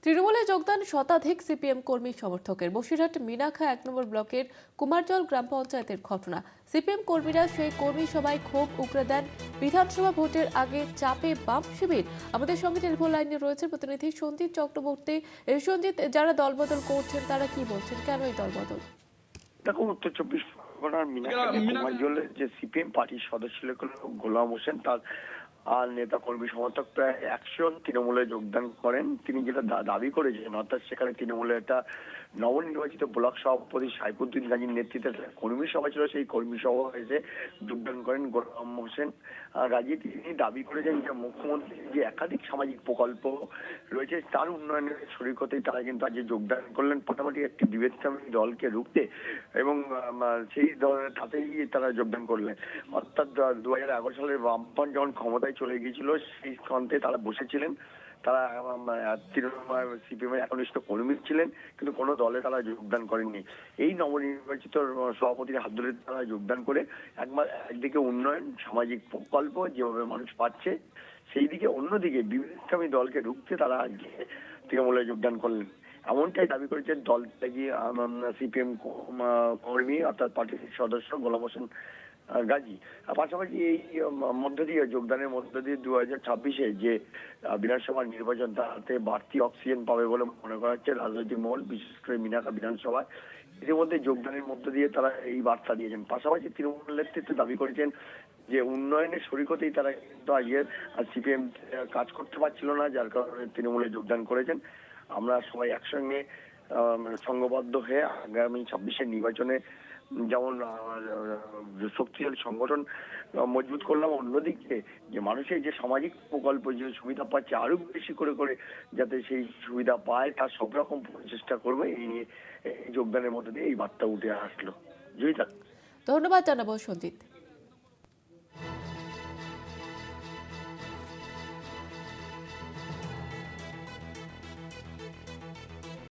তৃণমূলে যোগদান শতাধিক সিপিএম কর্মী সমর্থকের। বসিরহাট মিনাখা 1 নম্বর ব্লকের কুমারজল গ্রাম পঞ্চায়েতের ঘটনা। সিপিএম কর্মীরা সেই কর্মী সভায় ক্ষোভ উগরে দেন। বিধানসভা ভোটের আগে চাপে বাম শিবির। আমাদের সঙ্গে টেলিফোন লাইনে রয়েছে প্রতিনিধি সঞ্জিত চক্রবর্তী। সঞ্জিত, যারা দলবদল করছেন তারা কি বলছেন, কেন এই দলবদল? দেখো, উত্তর চব্বিশ পরগনার মিনাখালী কুমারজলের যে সিপিএম পার্টির সদস্য গোলাম হোসেন, তার আর নেতা কর্মী সমর্থক প্রায় 100 জন তৃণমূলে যোগদান করেন। তিনি যেটা দাবি করেছেন, অর্থাৎ সেখানে তৃণমূলের একটা নবনির্বাচিত ব্লক সভাপতি সাইফুদ্দিন গাজীর নেতৃত্বে একটা কর্মী সভা ছিল, সেই কর্মী সভা এসে যোগদান করেন গোলাম হোসেন গাজী। তিনি দাবি করেছেন যে মুখ্যমন্ত্রীর যে একাধিক সামাজিক প্রকল্প রয়েছে তার উন্নয়নের শরিক হতেই তারা কিন্তু আজকে যোগদান করলেন, মোটামুটি একটি বিভেদকামী দলকে রুখতে, এবং সেই দলের তাতেই তারা যোগদান করলেন। অর্থাৎ 2011 সালের বামফ্রন্ট যখন ক্ষমতায় চলে গিয়েছিল সেই প্রান্তে তারা বসেছিলেন। তারা সিপিএম এর একনিষ্ঠ কর্মী ছিলেন, কিন্তু কোনো দলে তারা যোগদান করেননি। এই নবনির্বাচিত সভাপতির হাত ধরে তারা যোগদান করে একদিকে উন্নয়ন, সামাজিক প্রকল্প যেভাবে মানুষ পাচ্ছে সেই দিকে, অন্যদিকে বিভেদকামী দলকে রুখতে তারা আজকে তৃণমূলে যোগদান করলেন। এমনটাই দাবি করেছেন দল ত্যাগী সিপিএম কর্মী অর্থাৎ পার্টির সদস্য গোলাম হোসেন গাজী। পাশাপাশি এই মধ্য দিয়ে যোগদানের মধ্য দিয়ে 2026-এ যে বিধানসভা নির্বাচন, তাতে বাড়তি অক্সিজেন পাবে বলে মনে করা হচ্ছে রাজনৈতিক মহল, বিশেষ করে মিনাখা বিধানসভায়। ইতিমধ্যে যোগদানের মধ্য দিয়ে তারা এই বার্তা দিয়েছেন। পাশাপাশি তৃণমূল নেতৃত্ব দাবি করেছেন যে উন্নয়নের শরিক হতেই তারা কিন্তু আজকে সিপিএম কাজ করতে পারছিল না, যার কারণে তৃণমূলে যোগদান করেছেন। আমরা সবাই একসঙ্গে সংঘবদ্ধ হয়ে আগামী 26-এর নির্বাচনে যেমন শক্তিশালী সংগঠন মজবুত করলাম, অন্যদিকে যে মানুষের যে সামাজিক প্রকল্প যে সুবিধা পাচ্ছে আরো বেশি করে করে যাতে সেই সুবিধা পায় তার সব রকম চেষ্টা করবে। এই নিয়ে যোগদানের মধ্যে দিয়ে এই বার্তা উঠে আসলো। জয়িতা। ধন্যবাদ জানাবো সঞ্জিত।